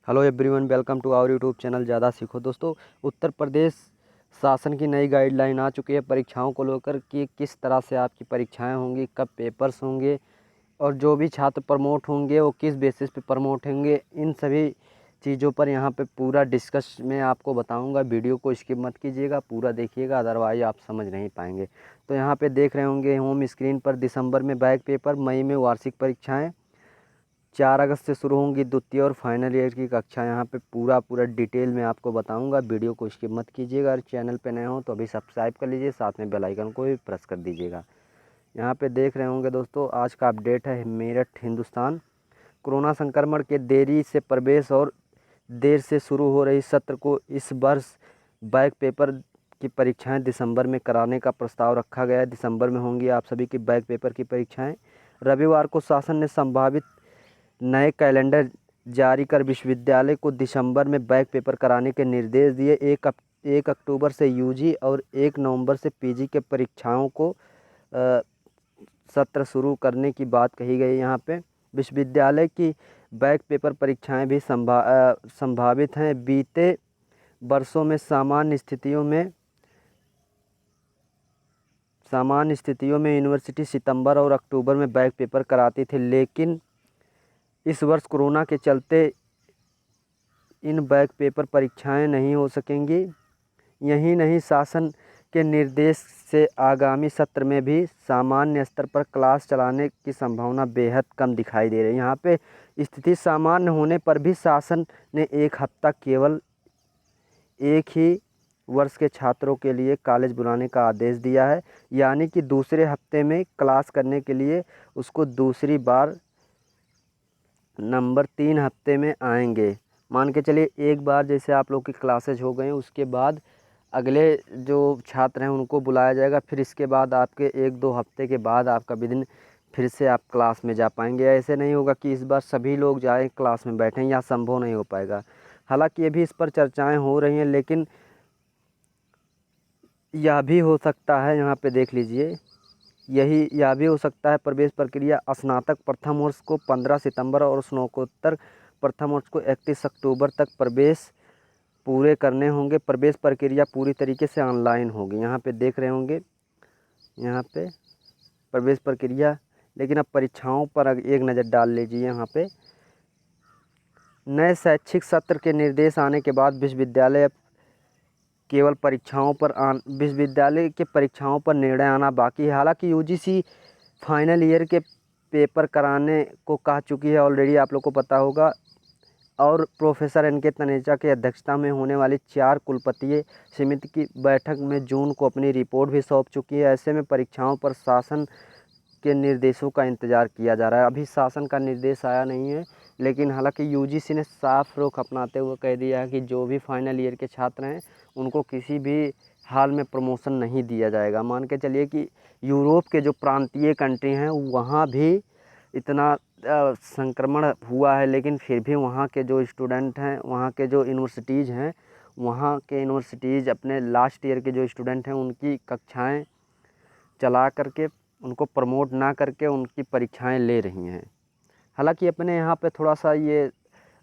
Hello everyone, welcome to our YouTube channel ज़्यादा सीखो। दोस्तों, उत्तर प्रदेश शासन की नई गाइडलाइन आ चुकी है परीक्षाओं को लेकर कि किस तरह से आपकी परीक्षाएं होंगी, कब पेपर्स होंगे और जो भी छात्र प्रमोट होंगे वो किस बेसिस पे प्रमोट होंगे। इन सभी चीज़ों पर यहाँ पे पूरा डिस्कस में आपको बताऊंगा। वीडियो को स्किप मत कीजिएगा, पूरा देखिएगा, अदरवाइज आप समझ नहीं पाएंगे। तो यहाँ पे देख रहे होंगे होम स्क्रीन पर दिसंबर में बैक पेपर, मई में वार्षिक परीक्षाएँ, 4 अगस्त से शुरू होंगी द्वितीय और फाइनल ईयर की कक्षा। यहाँ पे पूरा डिटेल में आपको बताऊंगा। वीडियो को स्किप मत कीजिएगा। अगर चैनल पे नए हो तो अभी सब्सक्राइब कर लीजिए, साथ में बेल आइकन को भी प्रेस कर दीजिएगा। यहाँ पे देख रहे होंगे दोस्तों, आज का अपडेट है मेरठ हिंदुस्तान। कोरोना संक्रमण के देरी से प्रवेश और देर से शुरू हो रही सत्र को इस वर्ष बैक पेपर की परीक्षाएं दिसंबर में कराने का प्रस्ताव रखा गया है। दिसंबर में होंगी आप सभी की बैक पेपर की परीक्षाएं। रविवार को शासन ने संभावित नए कैलेंडर जारी कर विश्वविद्यालय को दिसंबर में बैक पेपर कराने के निर्देश दिए। 1 अक्टूबर से यूजी और 1 नवंबर से पीजी के परीक्षाओं को सत्र शुरू करने की बात कही गई। यहाँ पे विश्वविद्यालय की बैक पेपर परीक्षाएं भी संभावित हैं। बीते वर्षों में सामान्य स्थितियों में यूनिवर्सिटी सितंबर और अक्टूबर में बैक पेपर कराती थी, लेकिन इस वर्ष कोरोना के चलते इन बैक पेपर परीक्षाएं नहीं हो सकेंगी। यही नहीं, शासन के निर्देश से आगामी सत्र में भी सामान्य स्तर पर क्लास चलाने की संभावना बेहद कम दिखाई दे रही है। यहाँ पे स्थिति सामान्य होने पर भी शासन ने 1 हफ्ता केवल एक ही वर्ष के छात्रों के लिए कॉलेज बुलाने का आदेश दिया है, यानी कि दूसरे हफ्ते में क्लास करने के लिए उसको दूसरी बार नंबर 3 हफ्ते में आएंगे। मान के चलिए एक बार जैसे आप लोग की क्लासेज हो गए, उसके बाद अगले जो छात्र हैं उनको बुलाया जाएगा। फिर इसके बाद आपके 1-2 हफ्ते के बाद आपका विदिन फिर से आप क्लास में जा पाएंगे। ऐसे नहीं होगा कि इस बार सभी लोग जाएं क्लास में बैठें, यह संभव नहीं हो पाएगा। हालांकि अभी इस पर चर्चाएं हो रही हैं, लेकिन यह भी हो सकता है, यहाँ पे देख लीजिए, यह भी हो सकता है प्रवेश प्रक्रिया स्नातक प्रथम वर्ष को 15 सितंबर और स्नातकोत्तर प्रथम वर्ष को 31 अक्टूबर तक प्रवेश पूरे करने होंगे। प्रवेश प्रक्रिया पूरी तरीके से ऑनलाइन होगी। यहाँ पे देख रहे होंगे, यहाँ पे प्रवेश प्रक्रिया। लेकिन अब परीक्षाओं पर एक नज़र डाल लीजिए। यहाँ पे नए शैक्षिक सत्र के निर्देश आने के बाद विश्वविद्यालय के परीक्षाओं पर निर्णय आना बाकी है। हालांकि यूजीसी फाइनल ईयर के पेपर कराने को कह चुकी है ऑलरेडी, आप लोग को पता होगा। और प्रोफेसर एन के तनेजा की अध्यक्षता में होने वाली 4 कुलपतीय समिति की बैठक में जून को अपनी रिपोर्ट भी सौंप चुकी है। ऐसे में परीक्षाओं पर शासन के निर्देशों का इंतज़ार किया जा रहा है। अभी शासन का निर्देश आया नहीं है, लेकिन हालांकि यूजीसी ने साफ रुख अपनाते हुए कह दिया है कि जो भी फाइनल ईयर के छात्र हैं उनको किसी भी हाल में प्रमोशन नहीं दिया जाएगा। मान के चलिए कि यूरोप के जो प्रांतीय कंट्री हैं वहाँ भी इतना संक्रमण हुआ है, लेकिन फिर भी वहाँ के जो स्टूडेंट हैं, वहाँ के जो यूनिवर्सिटीज़ हैं, वहाँ के यूनिवर्सिटीज़ अपने लास्ट ईयर के जो स्टूडेंट हैं उनकी कक्षाएं चला करके उनको प्रमोट ना करके उनकी परीक्षाएं ले रही हैं। हालांकि अपने यहाँ पे थोड़ा सा ये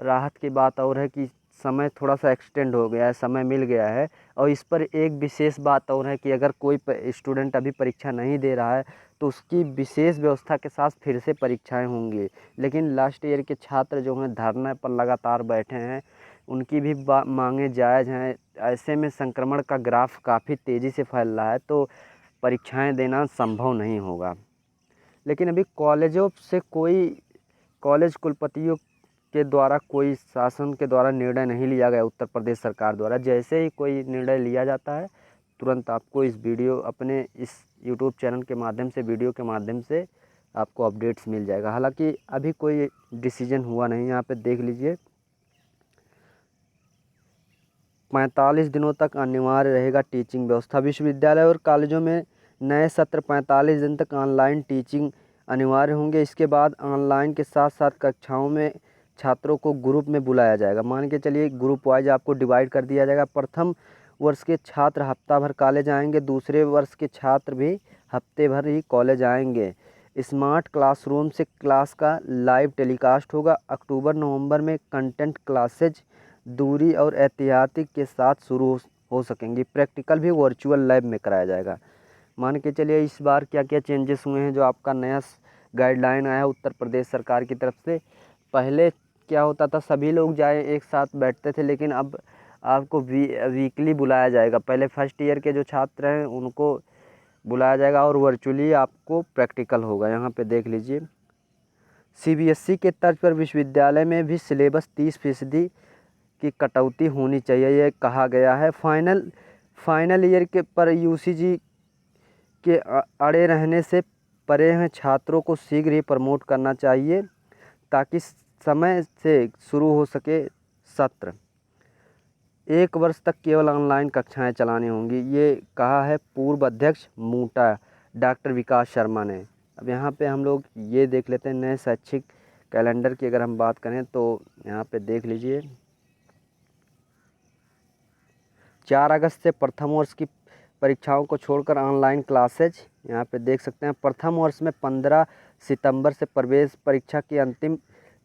राहत की बात और है कि समय थोड़ा सा एक्सटेंड हो गया है, समय मिल गया है। और इस पर एक विशेष बात और है कि अगर कोई स्टूडेंट अभी परीक्षा नहीं दे रहा है तो उसकी विशेष व्यवस्था के साथ फिर से परीक्षाएं होंगी। लेकिन लास्ट ईयर के छात्र जो हैं धरने पर लगातार बैठे हैं, उनकी भी मांगें जायज़ हैं। ऐसे में संक्रमण का ग्राफ काफ़ी तेज़ी से फैल रहा है, तो परीक्षाएं देना संभव नहीं होगा। लेकिन अभी कॉलेज कुलपतियों के द्वारा कोई शासन के द्वारा निर्णय नहीं लिया गया, उत्तर प्रदेश सरकार द्वारा। जैसे ही कोई निर्णय लिया जाता है तुरंत आपको अपने इस यूट्यूब चैनल के माध्यम से, वीडियो के माध्यम से आपको अपडेट्स मिल जाएगा। हालांकि अभी कोई डिसीजन हुआ नहीं। यहाँ पे देख लीजिए, 45 दिनों तक अनिवार्य रहेगा टीचिंग व्यवस्था। विश्वविद्यालय और कॉलेजों में नए सत्र 45 दिन तक ऑनलाइन टीचिंग अनिवार्य होंगे। इसके बाद ऑनलाइन के साथ साथ कक्षाओं में छात्रों को ग्रुप में बुलाया जाएगा। मान के चलिए ग्रुप वाइज आपको डिवाइड कर दिया जाएगा। प्रथम वर्ष के छात्र हफ्ता भर कॉलेज आएंगे, दूसरे वर्ष के छात्र भी हफ्ते भर ही कॉलेज आएंगे। स्मार्ट क्लासरूम से क्लास का लाइव टेलीकास्ट होगा। अक्टूबर नवंबर में कंटेंट क्लासेज दूरी और एहतियाती के साथ शुरू हो सकेंगी। प्रैक्टिकल भी वर्चुअल लैब में कराया जाएगा। मान के चलिए इस बार क्या क्या चेंजेस हुए हैं। जो आपका नया गाइडलाइन आया है उत्तर प्रदेश सरकार की तरफ से। पहले क्या होता था, सभी लोग जाए एक साथ बैठते थे, लेकिन अब आपको वीकली बुलाया जाएगा। पहले फर्स्ट ईयर के जो छात्र हैं उनको बुलाया जाएगा और वर्चुअली आपको प्रैक्टिकल होगा। यहाँ पे देख लीजिए, सीबीएसई के तर्ज पर विश्वविद्यालय में भी सिलेबस 30% की कटौती होनी चाहिए, ये कहा गया है। फाइनल ईयर के पर यूजीसी के अड़े रहने से परे हैं छात्रों को शीघ्र ही प्रमोट करना चाहिए ताकि समय से शुरू हो सके सत्र। 1 वर्ष तक केवल ऑनलाइन कक्षाएं चलानी होंगी, ये कहा है पूर्व अध्यक्ष मूटा डॉक्टर विकास शर्मा ने। अब यहाँ पे हम लोग ये देख लेते हैं नए शैक्षिक कैलेंडर की अगर हम बात करें तो यहाँ पे देख लीजिए 4 अगस्त से प्रथम वर्ष की परीक्षाओं को छोड़कर ऑनलाइन क्लासेज। यहाँ पे देख सकते हैं प्रथम वर्ष में 15 सितंबर से प्रवेश परीक्षा की अंतिम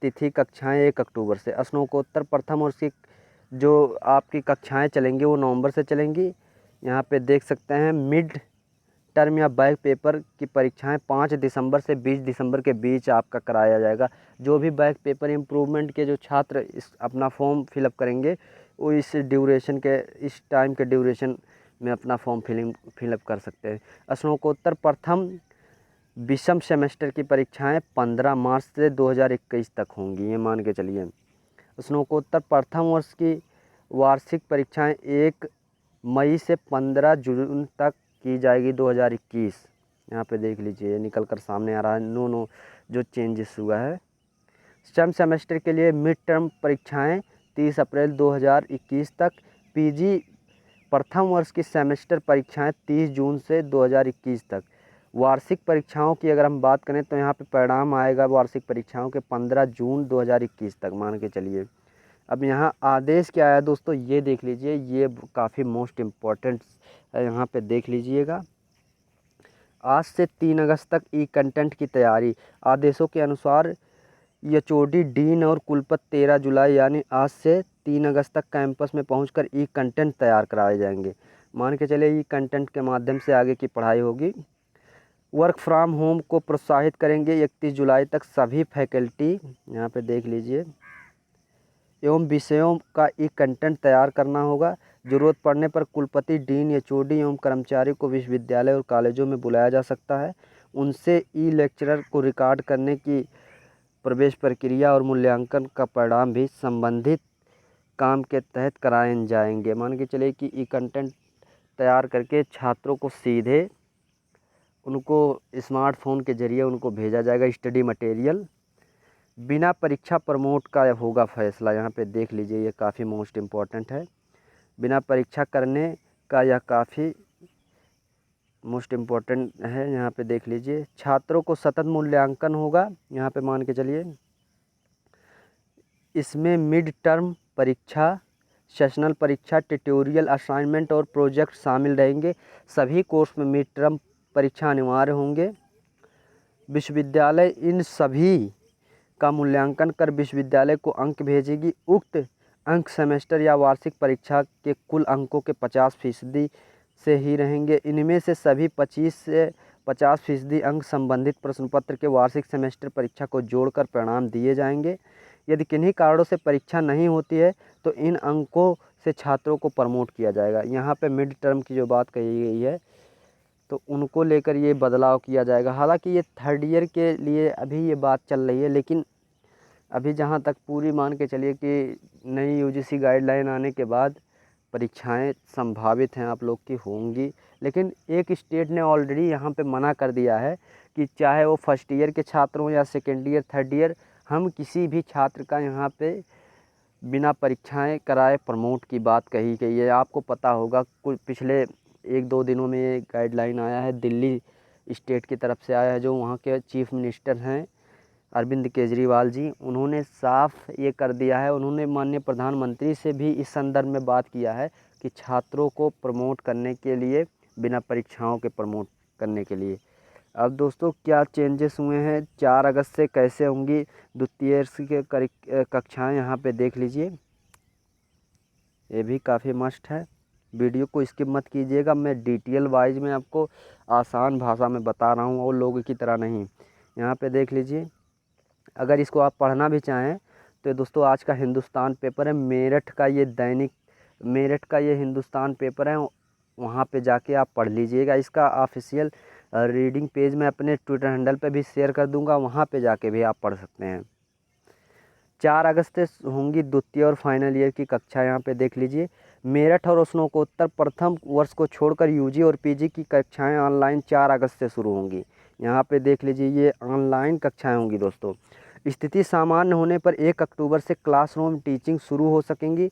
तिथि कक्षाएं 1 अक्टूबर से। स्नातकोत्तर प्रथम वर्ष की जो आपकी कक्षाएं चलेंगी वो नवंबर से चलेंगी। यहाँ पे देख सकते हैं मिड टर्म या बैक पेपर की परीक्षाएं 5 दिसंबर से 20 दिसंबर के बीच आपका कराया जाएगा। जो भी बैक पेपर इम्प्रूवमेंट के जो छात्र इस अपना फॉर्म फिलअप करेंगे वो इस टाइम के ड्यूरेशन में अपना फॉर्म फिलअप कर सकते हैं। स्नातकोत्तर प्रथम विषम सेमेस्टर की परीक्षाएं 15 मार्च से 2021 तक होंगी, ये मान के चलिए। स्नातकोत्तर प्रथम वर्ष की वार्षिक परीक्षाएं 1 मई से 15 जून तक की जाएगी 2021। यहाँ पे देख लीजिए निकल कर सामने आ रहा है नो जो चेंजेस हुआ है। सम सेमेस्टर के लिए मिड टर्म परीक्षाएं 30 अप्रैल 2021 तक। पीजी प्रथम वर्ष की सेमेस्टर परीक्षाएं 30 जून से 2021 तक। वार्षिक परीक्षाओं की अगर हम बात करें तो यहाँ पे परिणाम आएगा वार्षिक परीक्षाओं के 15 जून 2021 तक, मान के चलिए। अब यहाँ आदेश क्या आया दोस्तों, ये देख लीजिए, ये काफ़ी मोस्ट इम्पॉर्टेंट है। यहाँ पे देख लीजिएगा, आज से 3 अगस्त तक ई कंटेंट की तैयारी। आदेशों के अनुसार एचओडी डीन और कुलपति 13 जुलाई यानी आज से 3 अगस्त तक कैंपस में पहुंचकर ई कंटेंट तैयार कराए जाएंगे। मान के चले ई कंटेंट के माध्यम से आगे की पढ़ाई होगी। वर्क फ्रॉम होम को प्रोत्साहित करेंगे 31 जुलाई तक सभी फैकल्टी। यहाँ पे देख लीजिए, एवं विषयों का ई कंटेंट तैयार करना होगा। ज़रूरत पड़ने पर कुलपति, डीन, एचओडी एवं कर्मचारी को विश्वविद्यालय और कॉलेजों में बुलाया जा सकता है। उनसे ई लेक्चरर को रिकॉर्ड करने की प्रवेश प्रक्रिया और मूल्यांकन का परिणाम भी संबंधित काम के तहत कराए जाएंगे। मान के चलिए कि ई कंटेंट तैयार करके छात्रों को सीधे उनको स्मार्टफोन के ज़रिए उनको भेजा जाएगा स्टडी मटेरियल। बिना परीक्षा प्रमोट का होगा फैसला। यहाँ पे देख लीजिए, ये काफ़ी मोस्ट इम्पॉर्टेंट है। बिना परीक्षा करने का यह काफ़ी मोस्ट इम्पॉर्टेंट है। यहाँ पे देख लीजिए, छात्रों को सतत मूल्यांकन होगा। यहाँ पे मान के चलिए इसमें मिड टर्म परीक्षा, सेशनल परीक्षा, ट्यूटोरियल, असाइनमेंट और प्रोजेक्ट शामिल रहेंगे। सभी कोर्स में मिड टर्म परीक्षा अनिवार्य होंगे। विश्वविद्यालय इन सभी का मूल्यांकन कर विश्वविद्यालय को अंक भेजेगी। उक्त अंक सेमेस्टर या वार्षिक परीक्षा के कुल अंकों के 50% से ही रहेंगे। इनमें से सभी 25 से 50% अंक संबंधित प्रश्न पत्र के वार्षिक सेमेस्टर परीक्षा को जोड़कर परिणाम दिए जाएंगे। यदि किन्हीं कारणों से परीक्षा नहीं होती है तो इन अंकों से छात्रों को प्रमोट किया जाएगा। यहाँ पे मिड टर्म की जो बात कही गई है तो उनको लेकर ये बदलाव किया जाएगा। हालांकि ये 3rd ईयर के लिए अभी ये बात चल रही है, लेकिन अभी जहाँ तक पूरी मान के चलिए कि नई यूजीसी गाइडलाइन आने के बाद परीक्षाएं संभावित हैं आप लोग की होंगी। लेकिन एक स्टेट ने ऑलरेडी यहाँ पे मना कर दिया है कि चाहे वो फर्स्ट ईयर के छात्र हों या सेकेंड ईयर, 3rd ईयर, हम किसी भी छात्र का यहाँ पे बिना परीक्षाएं कराए प्रमोट की बात कही गई है। आपको पता होगा कुछ पिछले 1-2 दिनों में ये गाइडलाइन आया है, दिल्ली स्टेट की तरफ से आया है। जो वहाँ के चीफ मिनिस्टर हैं अरविंद केजरीवाल जी, उन्होंने साफ ये कर दिया है। उन्होंने माननीय प्रधानमंत्री से भी इस संदर्भ में बात किया है कि छात्रों को प्रमोट करने के लिए बिना परीक्षाओं के प्रमोट करने के लिए। अब दोस्तों क्या चेंजेस हुए हैं 4 अगस्त से, कैसे होंगी द्वितीय के कक्षाएं, यहाँ पे देख लीजिए। ये भी काफ़ी मस्त है, वीडियो को स्किप मत कीजिएगा। मैं डिटेल वाइज में आपको आसान भाषा में बता रहा हूँ और लोगों की तरह नहीं। यहाँ पे देख लीजिए, अगर इसको आप पढ़ना भी चाहें तो दोस्तों आज का हिंदुस्तान पेपर है, मेरठ का ये दैनिक, मेरठ का ये हिंदुस्तान पेपर है, वहाँ पे जाके आप पढ़ लीजिएगा। इसका ऑफिशियल रीडिंग पेज मैं अपने ट्विटर हैंडल पे भी शेयर कर दूंगा, वहाँ पे जाके भी आप पढ़ सकते हैं। 4 अगस्त से होंगी द्वितीय और फाइनल ईयर की कक्षा, यहाँ पे देख लीजिए। मेरठ और स्नातकोत्तर प्रथम वर्ष को छोड़कर यूजी और पीजी की कक्षाएं ऑनलाइन 4 अगस्त से शुरू होंगी। यहाँ पे देख लीजिए, ये ऑनलाइन कक्षाएं होंगी दोस्तों। स्थिति सामान्य होने पर 1 अक्टूबर से क्लासरूम टीचिंग शुरू हो सकेंगी।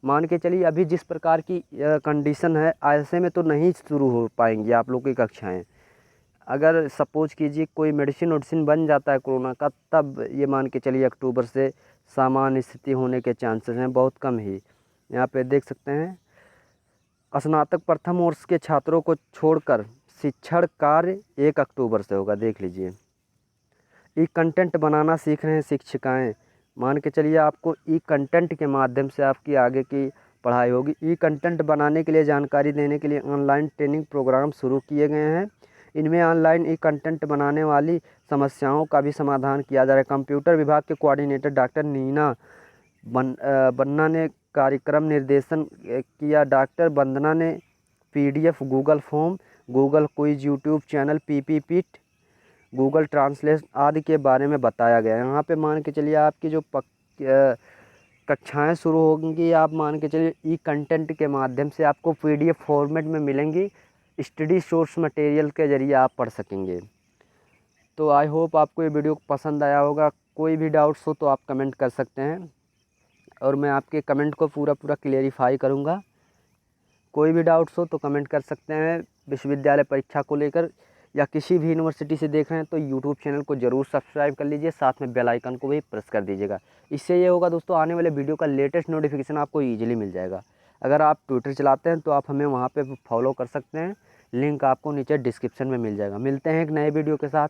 मान के चलिए अभी जिस प्रकार की कंडीशन है, ऐसे में तो नहीं शुरू हो पाएंगी आप लोग की कक्षाएँ। अगर सपोज कीजिए कोई मेडिसिन वेडिसिन बन जाता है कोरोना का, तब ये मान के चलिए अक्टूबर से सामान्य स्थिति होने के चांसेस हैं, बहुत कम ही। यहाँ पे देख सकते हैं स्नातक प्रथम वर्ष के छात्रों को छोड़कर शिक्षण कार्य 1 अक्टूबर से होगा, देख लीजिए। ई कंटेंट बनाना सीख रहे हैं शिक्षिकाएँ, मान के चलिए आपको ई कंटेंट के माध्यम से आपकी आगे की पढ़ाई होगी। ई कंटेंट बनाने के लिए जानकारी देने के लिए ऑनलाइन ट्रेनिंग प्रोग्राम शुरू किए गए हैं। इनमें ऑनलाइन ई कंटेंट बनाने वाली समस्याओं का भी समाधान किया जा रहा है। कंप्यूटर विभाग के कोऑर्डिनेटर डॉक्टर नीना बन्ना ने कार्यक्रम निर्देशन किया। डॉक्टर वंदना ने PDF, Google form, Google quiz, YouTube channel, PPT, Google Translate आदि के बारे में बताया गया है। यहाँ पे मान के चलिए आपकी जो कक्षाएं शुरू होंगी, आप मान के चलिए ई कंटेंट के माध्यम से आपको पीडीएफ फॉर्मेट में मिलेंगी, स्टडी सोर्स मटेरियल के ज़रिए आप पढ़ सकेंगे। तो आई होप आपको ये वीडियो पसंद आया होगा। कोई भी डाउट्स हो तो आप कमेंट कर सकते हैं और मैं आपके कमेंट को पूरा क्लियरिफाई करूँगा। कोई भी डाउट्स हो तो कमेंट कर सकते हैं। विश्वविद्यालय परीक्षा को लेकर या किसी भी यूनिवर्सिटी से देख रहे हैं तो यूट्यूब चैनल को ज़रूर सब्सक्राइब कर लीजिए, साथ में बेल आइकन को भी प्रेस कर दीजिएगा। इससे ये होगा दोस्तों, आने वाले वीडियो का लेटेस्ट नोटिफिकेशन आपको ईजिली मिल जाएगा। अगर आप ट्विटर चलाते हैं तो आप हमें वहाँ पे फॉलो कर सकते हैं, लिंक आपको नीचे डिस्क्रिप्शन में मिल जाएगा। मिलते हैं एक नए वीडियो के साथ।